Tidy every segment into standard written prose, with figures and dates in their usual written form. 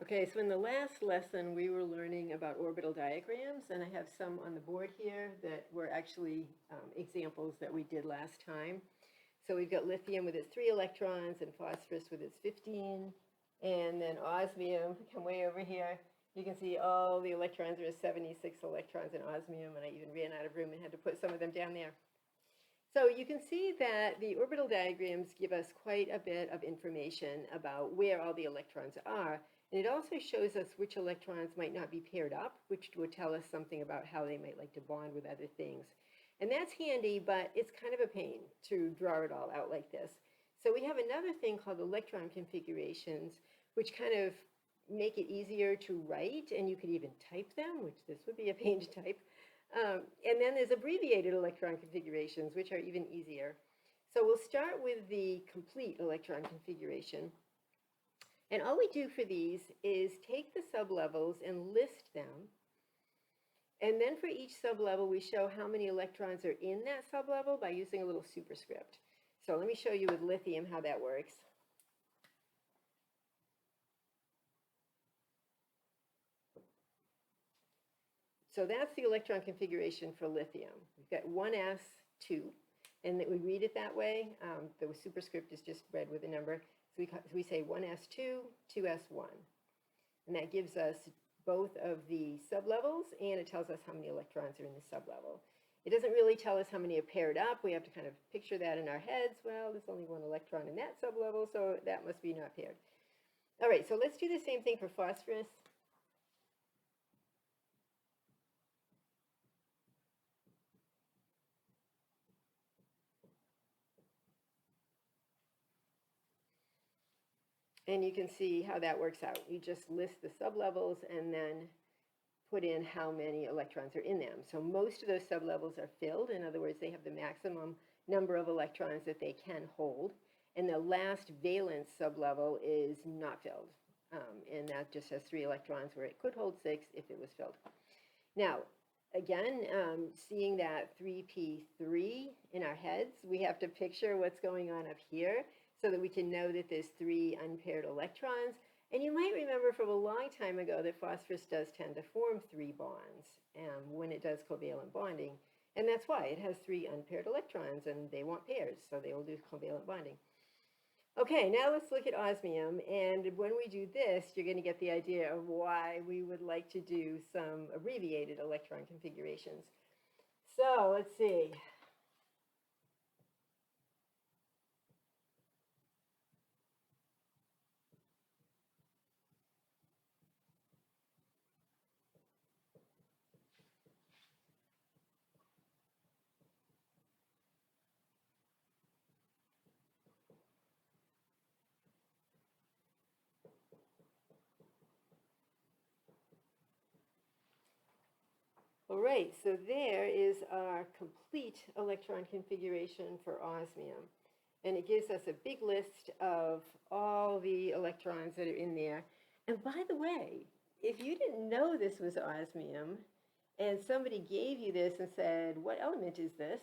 Okay, so in the last lesson, we were learning about orbital diagrams, and I have some on the board here that were actually examples that we did last time. So we've got lithium with its 3 electrons and phosphorus with its 15, and then osmium, come way over here. You can see all the electrons, there are 76 electrons in osmium, and I even ran out of room and had to put some of them down there. So you can see that the orbital diagrams give us quite a bit of information about where all the electrons are. And it also shows us which electrons might not be paired up, which would tell us something about how they might like to bond with other things. And that's handy, but it's kind of a pain to draw it all out like this. So we have another thing called electron configurations, which kind of make it easier to write, and you could even type them, which this would be a pain to type. And then there's abbreviated electron configurations, which are even easier. So we'll start with the complete electron configuration. And all we do for these is take the sublevels and list them. And then for each sublevel, we show how many electrons are in that sublevel by using a little superscript. So let me show you with lithium how that works. So that's the electron configuration for lithium. We've got 1s2, and that we read it that way. The superscript is just read with a number. So we say 1s2, 2s1. And that gives us both of the sublevels, and it tells us how many electrons are in the sublevel. It doesn't really tell us how many are paired up. We have to kind of picture that in our heads. Well, there's only 1 electron in that sublevel, so that must be not paired. All right, so let's do the same thing for phosphorus. And you can see how that works out. You just list the sublevels and then put in how many electrons are in them. So most of those sublevels are filled. In other words, they have the maximum number of electrons that they can hold. And the last valence sublevel is not filled. And that just has 3 electrons where it could hold 6 if it was filled. Now, again, seeing that 3p3 in our heads, we have to picture what's going on up here so that we can know that there's 3 unpaired electrons. And you might remember from a long time ago that phosphorus does tend to form 3 bonds when it does covalent bonding. And that's why it has 3 unpaired electrons, and they want pairs, so they will do covalent bonding. Okay, now let's look at osmium. And when we do this, you're going to get the idea of why we would like to do some abbreviated electron configurations. So let's see. All right, so there is our complete electron configuration for osmium. And it gives us a big list of all the electrons that are in there. And by the way, if you didn't know this was osmium, and somebody gave you this and said, what element is this?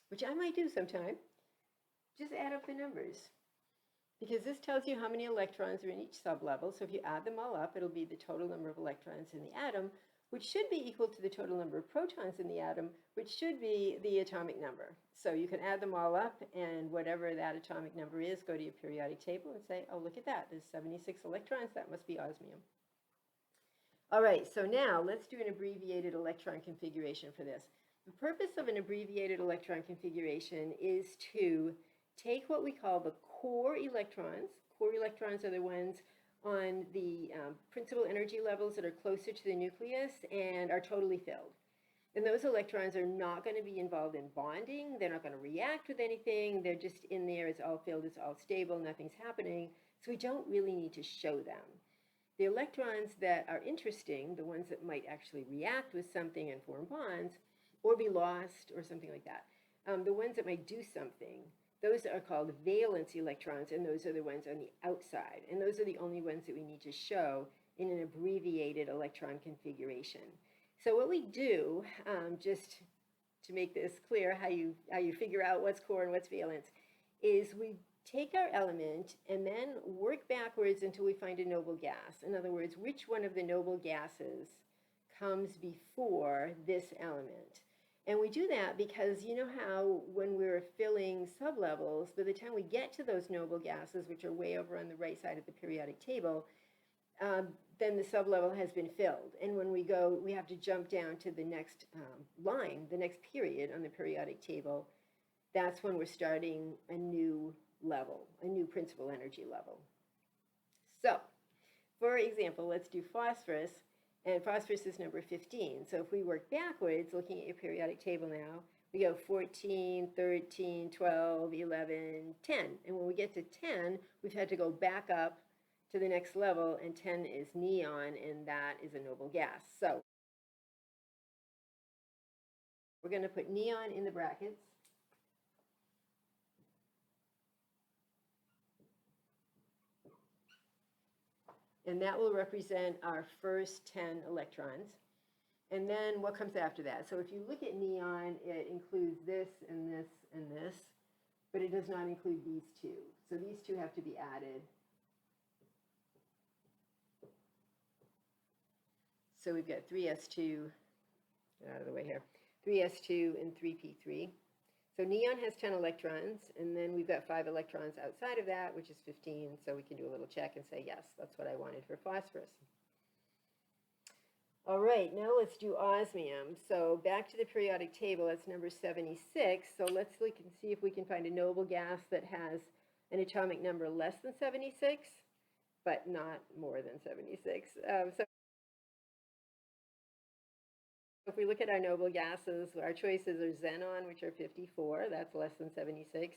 Which I might do sometime, just add up the numbers. Because this tells you how many electrons are in each sublevel. So if you add them all up, it'll be the total number of electrons in the atom, which should be equal to the total number of protons in the atom, which should be the atomic number. So you can add them all up, and whatever that atomic number is, go to your periodic table and say, oh, look at that. There's 76 electrons. That must be osmium. All right, so now let's do an abbreviated electron configuration for this. The purpose of an abbreviated electron configuration is to take what we call the core electrons. Core electrons are the ones on the principal energy levels that are closer to the nucleus and are totally filled. And those electrons are not going to be involved in bonding. They're not going to react with anything. They're just in there. It's all filled. It's all stable. Nothing's happening. So we don't really need to show them. The electrons that are interesting, the ones that might actually react with something and form bonds, or be lost, or something like that, the ones that might do something, those are called valence electrons, and those are the ones on the outside. And those are the only ones that we need to show in an abbreviated electron configuration. So what we do, just to make this clear, how you figure out what's core and what's valence, is we take our element and then work backwards until we find a noble gas. In other words, which one of the noble gases comes before this element? And we do that because you know how when we're filling sublevels, by the time we get to those noble gases, which are way over on the right side of the periodic table, then the sublevel has been filled. And when we go, we have to jump down to the next line, the next period on the periodic table. That's when we're starting a new level, a new principal energy level. So, for example, let's do phosphorus, and phosphorus is number 15. So if we work backwards, looking at your periodic table now, we go 14, 13, 12, 11, 10. And when we get to 10, we've had to go back up to the next level, and 10 is neon, and that is a noble gas. So we're going to put neon in the brackets. And that will represent our first 10 electrons. And then what comes after that? So if you look at neon, it includes this and this and this, but it does not include these two. So these two have to be added. So we've got 3s2, get out of the way here, 3s2 and 3p3. So neon has 10 electrons, and then we've got 5 electrons outside of that, which is 15, so we can do a little check and say, yes, that's what I wanted for phosphorus. All right, now let's do osmium. So back to the periodic table, that's number 76. So let's look and see if we can find a noble gas that has an atomic number less than 76, but not more than 76. So if we look at our noble gases, our choices are xenon, which are 54, that's less than 76.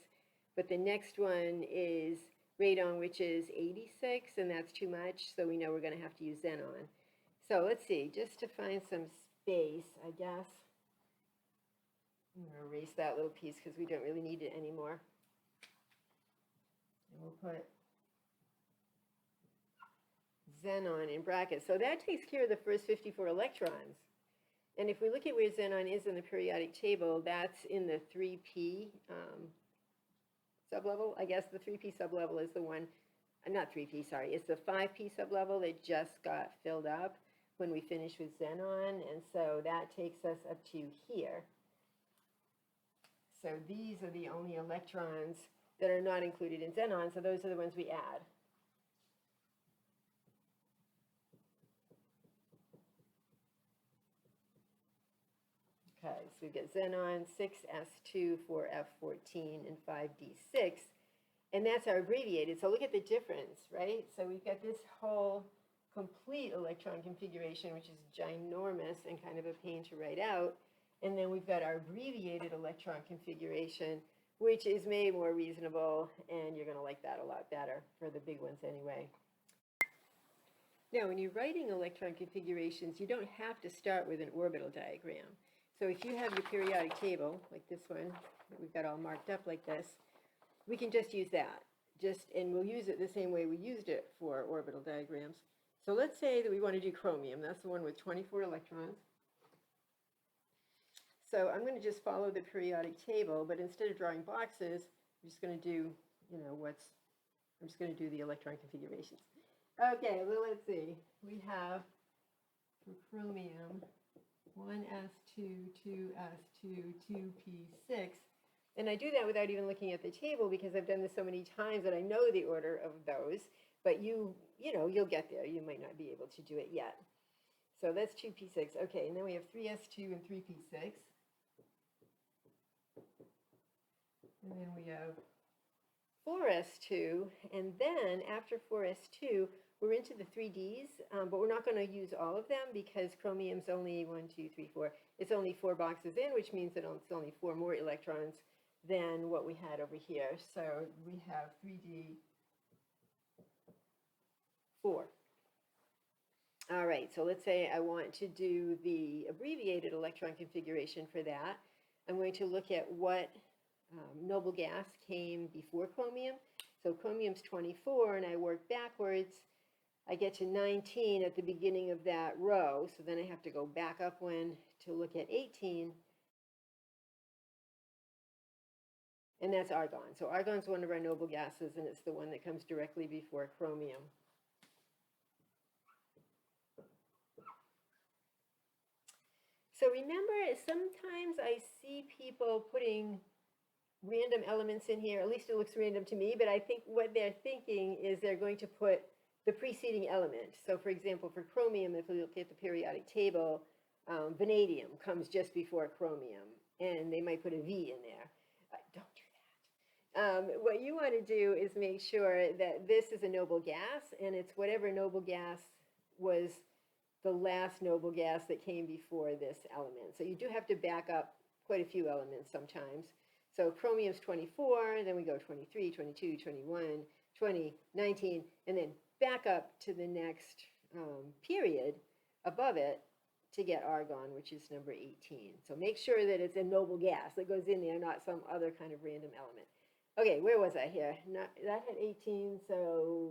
But the next one is radon, which is 86, and that's too much, so we know we're going to have to use xenon. So let's see, just to find some space, I guess. I'm going to erase that little piece because we don't really need it anymore. And we'll put xenon in brackets. So that takes care of the first 54 electrons. And if we look at where xenon is in the periodic table, that's in the 3p sublevel. I guess the 3p sublevel is the one, not 3p, sorry, it's the 5p sublevel that just got filled up when we finished with xenon. And so that takes us up to here. So these are the only electrons that are not included in xenon, so those are the ones we add. Okay, so we've got xenon, 6s2, 4f14, and 5d6. And that's our abbreviated. So look at the difference, right? So we've got this whole complete electron configuration, which is ginormous and kind of a pain to write out. And then we've got our abbreviated electron configuration, which is made more reasonable, and you're going to like that a lot better for the big ones anyway. Now, when you're writing electron configurations, you don't have to start with an orbital diagram. So if you have your periodic table, like this one, that we've got all marked up like this, we can just use that. And we'll use it the same way we used it for orbital diagrams. So let's say that we want to do chromium. That's the one with 24 electrons. So I'm going to just follow the periodic table, but instead of drawing boxes, I'm just going to do, I'm just going to do the electron configurations. Okay, well, let's see. We have for chromium 1s2, 2s2, 2p6. And I do that without even looking at the table because I've done this so many times that I know the order of those. But you'll get there. You might not be able to do it yet. So that's 2p6. Okay, and then we have 3s2 and 3p6. And then we have 4s2. And then after 4s2, we're into the 3Ds, but we're not going to use all of them because chromium's only 1, 2, 3, 4. It's only 4 boxes in, which means that it's only 4 more electrons than what we had over here. So we have 3D 4. All right, so let's say I want to do the abbreviated electron configuration for that. I'm going to look at what noble gas came before chromium. So chromium's 24, and I work backwards. I get to 19 at the beginning of that row, so then I have to go back up one to look at 18. and that's argon. So argon's one of our noble gases, and it's the one that comes directly before chromium. So remember, sometimes I see people putting random elements in here, at least it looks random to me, but I think what they're thinking is they're going to put the preceding element. So for example, for chromium, if we look at the periodic table, vanadium comes just before chromium, and they might put a V in there. Don't do that. What you want to do is make sure that this is a noble gas, and it's whatever noble gas was the last noble gas that came before this element. So you do have to back up quite a few elements sometimes. So chromium's 24, then we go 23, 22, 21, 20, 19, and then back up to the next period above it to get argon, which is number 18. So make sure that it's a noble gas that goes in there, not some other kind of random element. Okay, where was I here? That had 18, so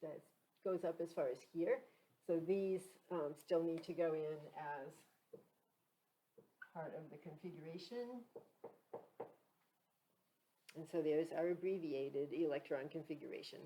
that goes up as far as here. So these still need to go in as part of the configuration. And so there's our abbreviated electron configuration.